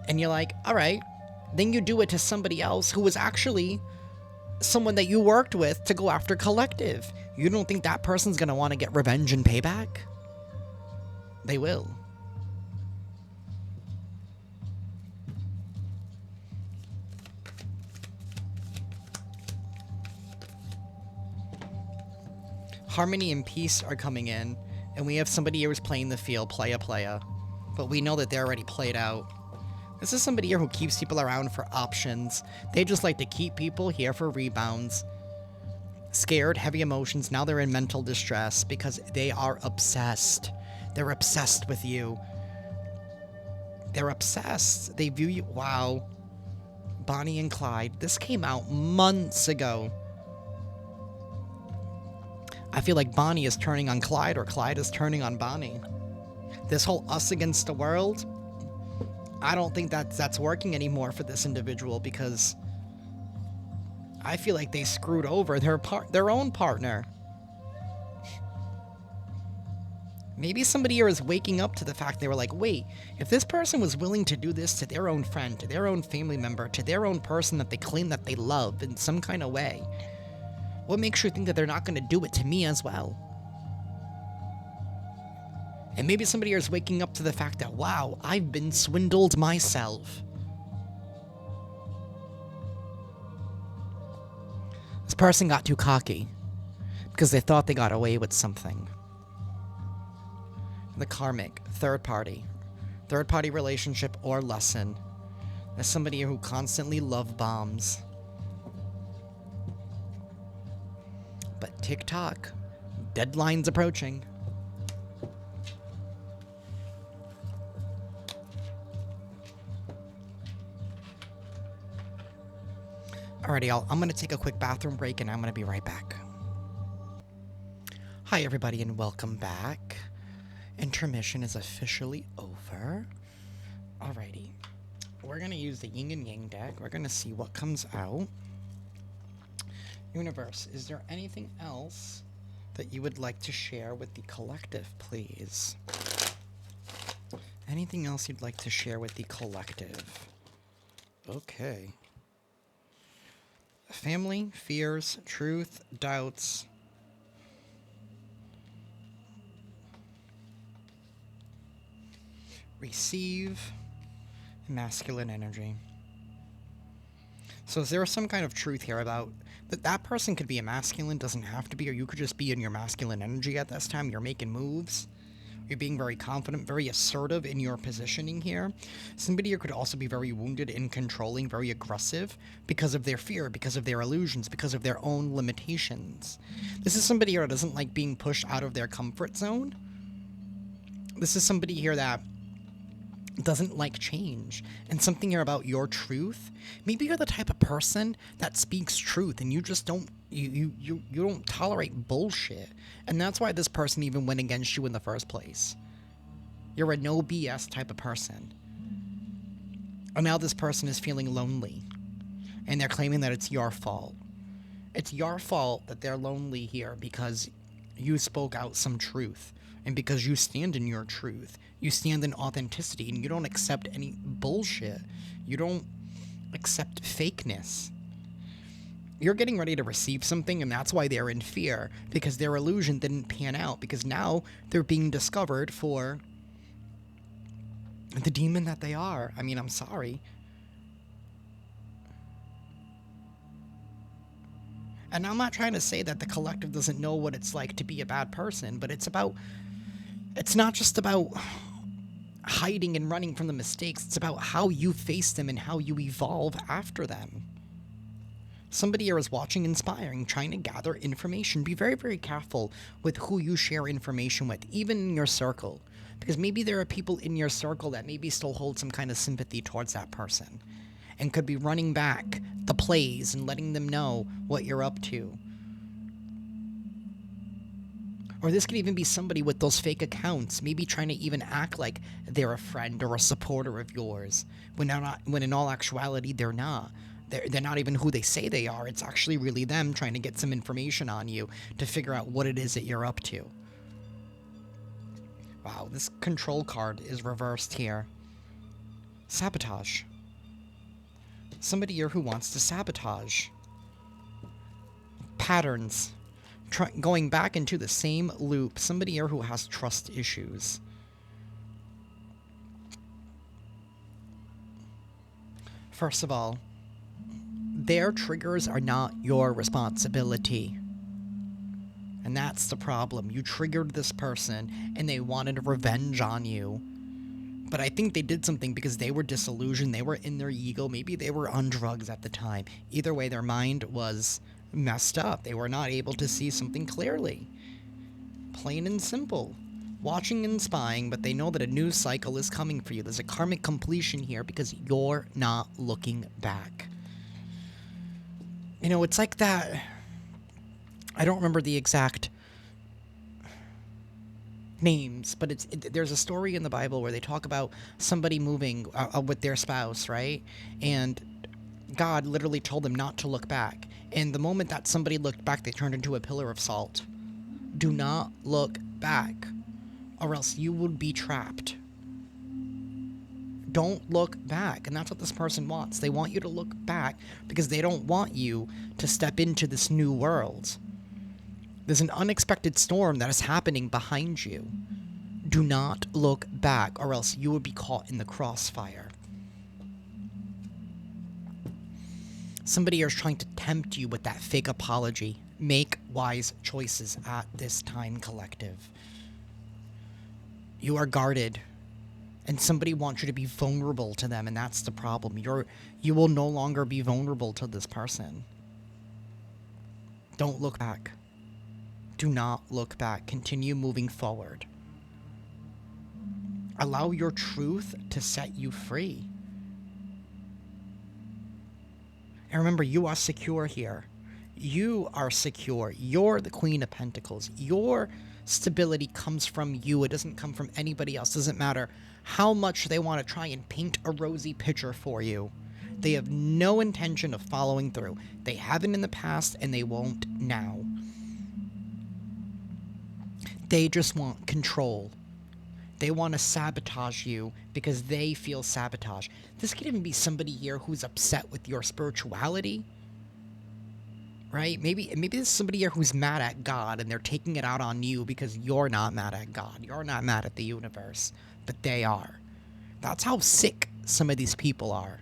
and you're like, all right, then you do it to somebody else who was actually someone that you worked with to go after collective. You don't think that person's going to want to get revenge and payback? They will. Harmony and peace are coming in, and we have somebody here who's playing the field, playa. But we know that they're already played out. This is somebody here who keeps people around for options. They just like to keep people here for rebounds. Scared, heavy emotions, now they're in mental distress because they are obsessed. They're obsessed with you. They're obsessed. They view you. Wow. Bonnie and Clyde. This came out months ago. I feel like Bonnie is turning on Clyde or Clyde is turning on Bonnie. This whole us against the world, I don't think that's working anymore for this individual because I feel like they screwed over their own partner. Maybe somebody here is waking up to the fact they were like, wait, if this person was willing to do this to their own friend, to their own family member, to their own person that they claim that they love in some kind of way, what makes you think that they're not going to do it to me as well? And maybe somebody here is waking up to the fact that, wow, I've been swindled myself. This person got too cocky because they thought they got away with something. The karmic, third party relationship or lesson. There's somebody here who constantly love bombs. But tick-tock, deadline's approaching. Alrighty, I'm going to take a quick bathroom break and I'm going to be right back. Hi everybody and welcome back. Intermission is officially over. Alrighty, we're going to use the yin and yang deck. We're going to see what comes out. Universe, is there anything else that you would like to share with the collective, please? Anything else you'd like to share with the collective? Okay. Family, fears, truth, doubts. Receive, masculine energy. So is there some kind of truth here about that person could be a masculine, doesn't have to be, or you could just be in your masculine energy at this time. You're making moves. You're being very confident, very assertive in your positioning here. Somebody here could also be very wounded and controlling, very aggressive because of their fear, because of their illusions, because of their own limitations. This is somebody here that doesn't like being pushed out of their comfort zone. This is somebody here that doesn't like change. And something here about your truth. Maybe you're the type of person that speaks truth and you just don't you don't tolerate bullshit. And that's why this person even went against you in the first place. You're a no BS type of person. And now this person is feeling lonely. And they're claiming that it's your fault. It's your fault that they're lonely here because you spoke out some truth. And because you stand in your truth, you stand in authenticity, and you don't accept any bullshit. You don't accept fakeness. You're getting ready to receive something, and that's why they're in fear, because their illusion didn't pan out, because now they're being discovered for the demon that they are. I mean, I'm sorry. And I'm not trying to say that the collective doesn't know what it's like to be a bad person, but it's not just about hiding and running from the mistakes. It's about how you face them and how you evolve after them. Somebody here is watching, inspiring, trying to gather information. Be very, very careful with who you share information with, even in your circle. Because maybe there are people in your circle that maybe still hold some kind of sympathy towards that person and could be running back the plays and letting them know what you're up to. Or this could even be somebody with those fake accounts, maybe trying to even act like they're a friend or a supporter of yours, when they're not, when in all actuality they're not. They're not even who they say they are. It's actually really them trying to get some information on you to figure out what it is that you're up to. Wow, this control card is reversed here. Sabotage. Somebody here who wants to sabotage. Patterns. Going back into the same loop. Somebody here who has trust issues. First of all, their triggers are not your responsibility. And that's the problem. You triggered this person and they wanted revenge on you. But I think they did something because they were disillusioned. They were in their ego. Maybe they were on drugs at the time. Either way, their mind was messed up. They were not able to see something clearly. Plain and simple. Watching and spying, but they know that a new cycle is coming for you. There's a karmic completion here because you're not looking back. You know, it's like that. I don't remember the exact names, but there's a story in the Bible where they talk about somebody moving with their spouse, right? And God literally told them not to look back. And the moment that somebody looked back, they turned into a pillar of salt. Do not look back, or else you would be trapped. Don't look back. And that's what this person wants. They want you to look back because they don't want you to step into this new world. There's an unexpected storm that is happening behind you. Do not look back, or else you will be caught in the crossfire. Somebody here is trying to tempt you with that fake apology. Make wise choices at this time, collective. You are guarded, and somebody wants you to be vulnerable to them, and that's the problem. You will no longer be vulnerable to this person. Don't look back. Do not look back. Continue moving forward. Allow your truth to set you free. And remember, you are secure here. You are secure. You're the Queen of Pentacles. Your stability comes from you. It doesn't come from anybody else. It doesn't matter how much they want to try and paint a rosy picture for you. They have no intention of following through. They haven't in the past, and they won't now. They just want control. They want to sabotage you because they feel sabotage. This could even be somebody here who's upset with your spirituality, right? Maybe there's somebody here who's mad at God and they're taking it out on you because you're not mad at God. You're not mad at the universe, but they are. That's how sick some of these people are.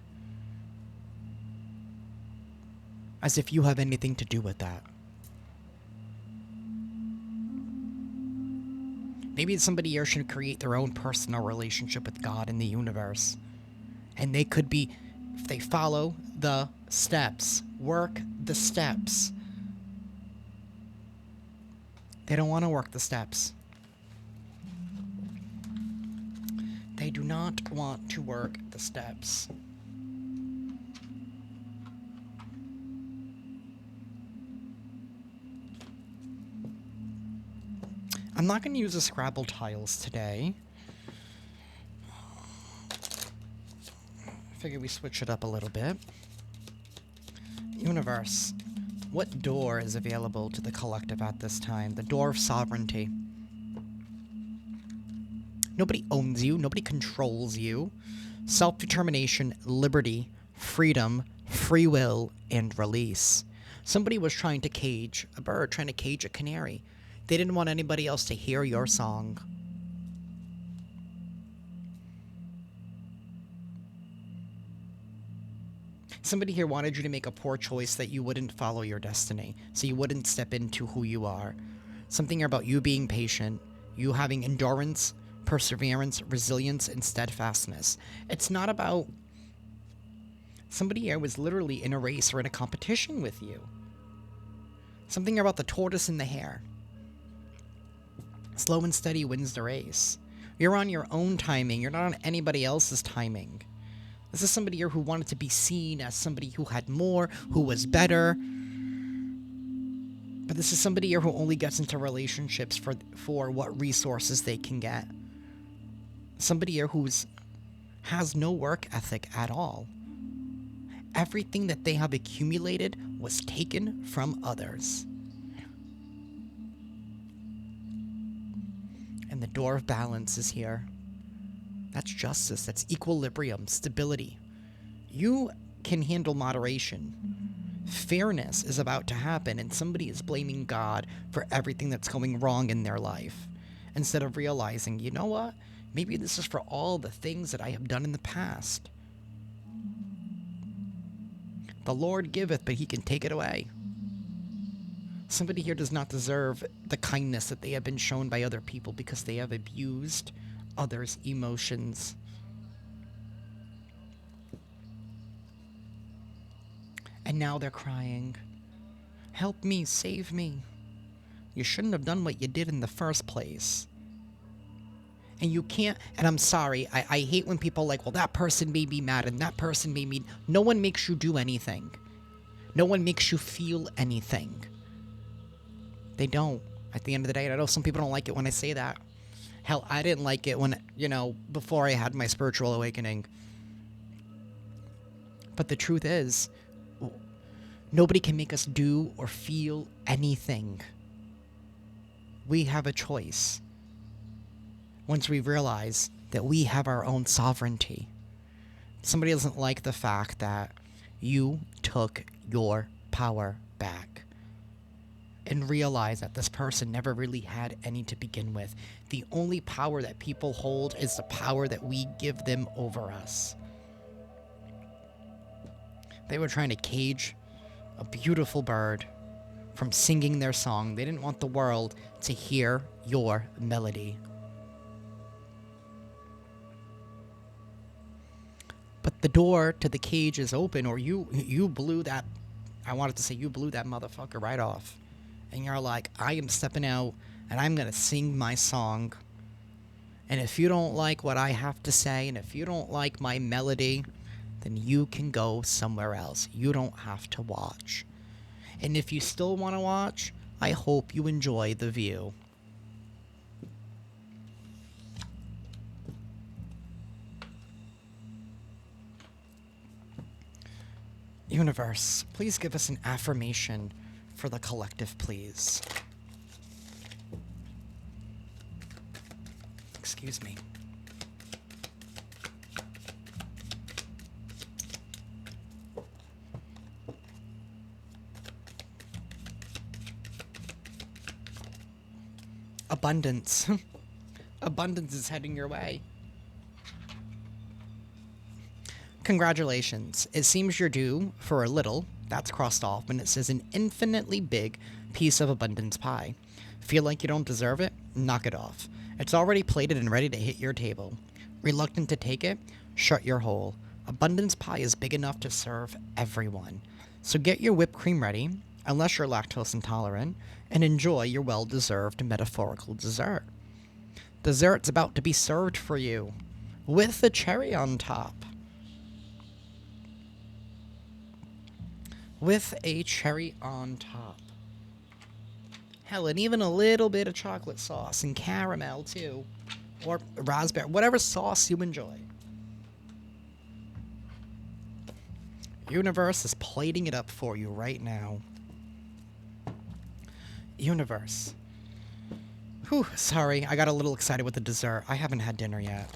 As if you have anything to do with that. Maybe somebody here should create their own personal relationship with God and the universe. And they could be, if they follow the steps, work the steps. They don't want to work the steps. They do not want to work the steps. I'm not going to use the Scrabble tiles today. I figure we switch it up a little bit. Universe. What door is available to the collective at this time? The door of sovereignty. Nobody owns you. Nobody controls you. Self-determination, liberty, freedom, free will, and release. Somebody was trying to cage a bird, trying to cage a canary. They didn't want anybody else to hear your song. Somebody here wanted you to make a poor choice that you wouldn't follow your destiny, so you wouldn't step into who you are. Something about you being patient, you having endurance, perseverance, resilience, and steadfastness. It's not about Somebody here was literally in a race or in a competition with you. Something about the tortoise and the hare. Slow and steady wins the race. You're on your own timing. You're not on anybody else's timing. This is somebody here who wanted to be seen as somebody who had more, who was better. But this is somebody here who only gets into relationships for what resources they can get. Somebody here who has no work ethic at all. Everything that they have accumulated was taken from others. And the door of balance is here. That's justice. That's equilibrium, stability. You can handle moderation. Fairness is about to happen, and somebody is blaming God for everything that's going wrong in their life. Instead of realizing, you know what? Maybe this is for all the things that I have done in the past. The Lord giveth, but he can take it away. Somebody here does not deserve the kindness that they have been shown by other people because they have abused others' emotions. And now they're crying. Help me, save me. You shouldn't have done what you did in the first place. And you can't, and I'm sorry, I hate when people are like, well, that person made me mad and that person made me... No one makes you do anything. No one makes you feel anything. They don't. At the end of the day, I know some people don't like it when I say that. Hell, I didn't like it when, before I had my spiritual awakening. But the truth is, nobody can make us do or feel anything. We have a choice. Once we realize that we have our own sovereignty. Somebody doesn't like the fact that you took your power back. And realize that this person never really had any to begin with. The only power that people hold is the power that we give them over us. They were trying to cage a beautiful bird from singing their song. They didn't want the world to hear your melody. But the door to the cage is open, or you blew that... I wanted to say you blew that motherfucker right off. And you're like, I am stepping out, and I'm going to sing my song. And if you don't like what I have to say, and if you don't like my melody, then you can go somewhere else. You don't have to watch. And if you still want to watch, I hope you enjoy the view. Universe, please give us an affirmation for the collective, please. Excuse me. Abundance. Abundance is heading your way. Congratulations. It seems you're due for a little, that's crossed off, and it says an infinitely big piece of abundance pie. Feel like you don't deserve it? Knock it off. It's already plated and ready to hit your table. Reluctant to take it? Shut your hole. Abundance pie is big enough to serve everyone. So get your whipped cream ready, unless you're lactose intolerant, and enjoy your well-deserved metaphorical dessert. Dessert's about to be served for you, with a cherry on top. With a cherry on top. Hell, and even a little bit of chocolate sauce and caramel, too. Or raspberry, whatever sauce you enjoy. Universe is plating it up for you right now. Universe. Whew, sorry, I got a little excited with the dessert. I haven't had dinner yet.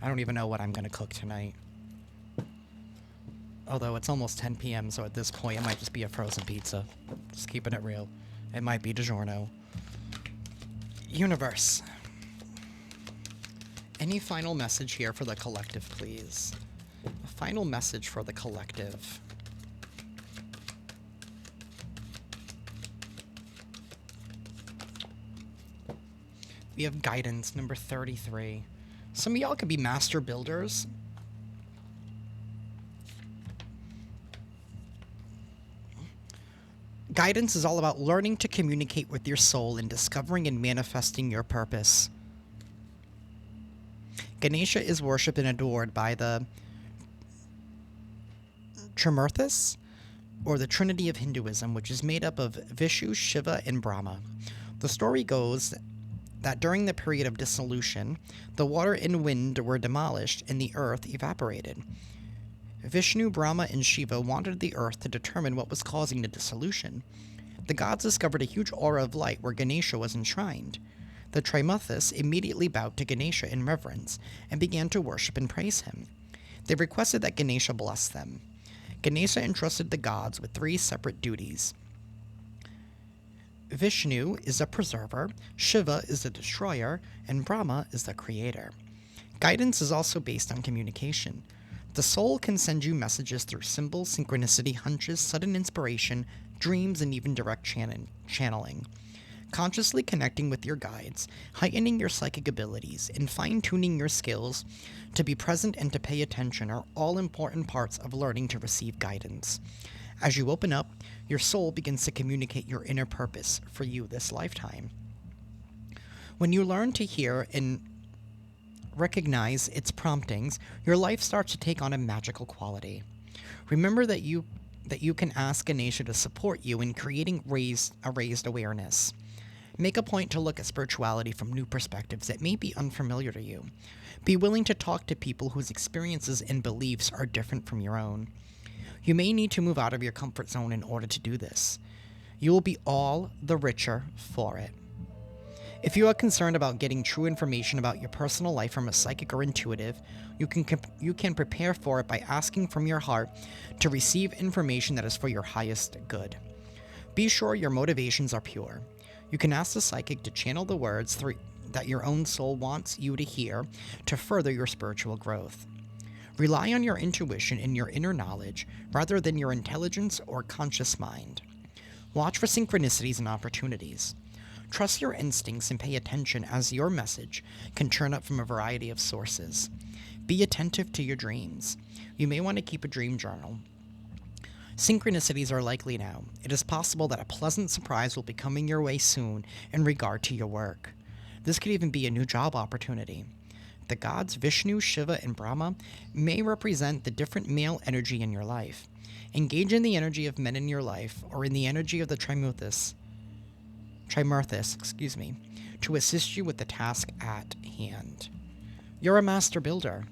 I don't even know what I'm gonna cook tonight. Although it's almost 10 p.m., so at this point it might just be a frozen pizza. Just keeping it real. It might be DiGiorno. Universe. Any final message here for the collective, please? A final message for the collective. We have guidance, number 33. Some of y'all could be master builders. Guidance is all about learning to communicate with your soul and discovering and manifesting your purpose. Ganesha is worshipped and adored by the Trimurthas, or the Trinity of Hinduism, which is made up of Vishnu, Shiva, and Brahma. The story goes that during the period of dissolution, the water and wind were demolished and the earth evaporated. Vishnu, Brahma, and Shiva wandered the earth to determine what was causing the dissolution. The gods discovered a huge aura of light where Ganesha was enshrined. The Trimurthas immediately bowed to Ganesha in reverence and began to worship and praise him. They requested that Ganesha bless them. Ganesha entrusted the gods with 3 separate duties. Vishnu is the preserver, Shiva is the destroyer, and Brahma is the creator. Guidance is also based on communication. The soul can send you messages through symbols, synchronicity, hunches, sudden inspiration, dreams, and even direct channeling. Consciously connecting with your guides, heightening your psychic abilities, and fine-tuning your skills to be present and to pay attention are all important parts of learning to receive guidance. As you open up, your soul begins to communicate your inner purpose for you this lifetime. When you learn to hear and recognize its promptings, your life starts to take on a magical quality. Remember that you can ask Ganesha to support you in creating a raised awareness. Make a point to look at spirituality from new perspectives that may be unfamiliar to you. Be willing to talk to people whose experiences and beliefs are different from your own. You may need to move out of your comfort zone in order to do this. You will be all the richer for it. If you are concerned about getting true information about your personal life from a psychic or intuitive, you can prepare for it by asking from your heart to receive information that is for your highest good. Be sure your motivations are pure. You can ask the psychic to channel the words that your own soul wants you to hear to further your spiritual growth. Rely on your intuition and your inner knowledge rather than your intelligence or conscious mind. Watch for synchronicities and opportunities. Trust your instincts and pay attention as your message can turn up from a variety of sources. Be attentive to your dreams. You may want to keep a dream journal. Synchronicities are likely now. It is possible that a pleasant surprise will be coming your way soon in regard to your work. This could even be a new job opportunity. The gods Vishnu, Shiva, and Brahma may represent the different male energy in your life. Engage in the energy of men in your life, or in the energy of the Trimurthas, to assist you with the task at hand. You're a master builder,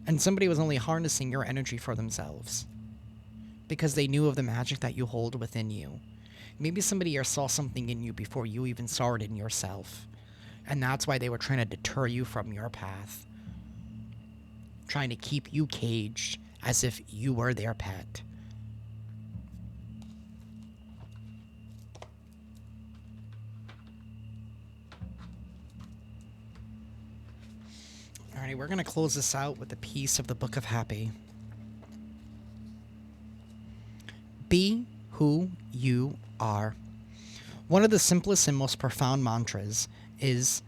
and somebody was only harnessing your energy for themselves because they knew of the magic that you hold within you. Maybe somebody here saw something in you before you even saw it in yourself. And that's why they were trying to deter you from your path. Trying to keep you caged as if you were their pet. Alrighty, we're going to close this out with a piece of the Book of Happy. Be who you are. One of the simplest and most profound mantras is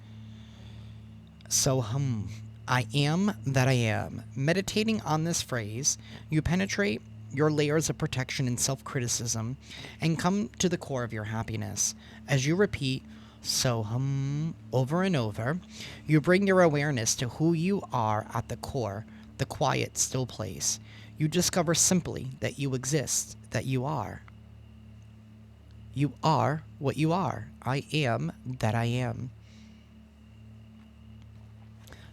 Soham, I am that I am. Meditating on this phrase, you penetrate your layers of protection and self-criticism and come to the core of your happiness. As you repeat Soham over and over, you bring your awareness to who you are at the core, the quiet, still place. You discover simply that you exist, that you are. You are what you are. I am that I am.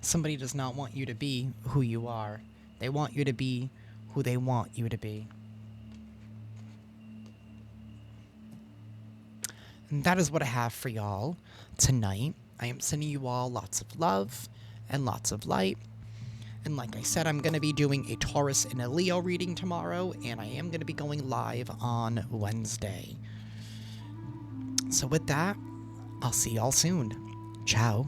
Somebody does not want you to be who you are. They want you to be who they want you to be. And that is what I have for y'all tonight. I am sending you all lots of love and lots of light. And like I said, I'm going to be doing a Taurus and a Leo reading tomorrow, and I am going to be going live on Wednesday. So with that, I'll see y'all soon. Ciao.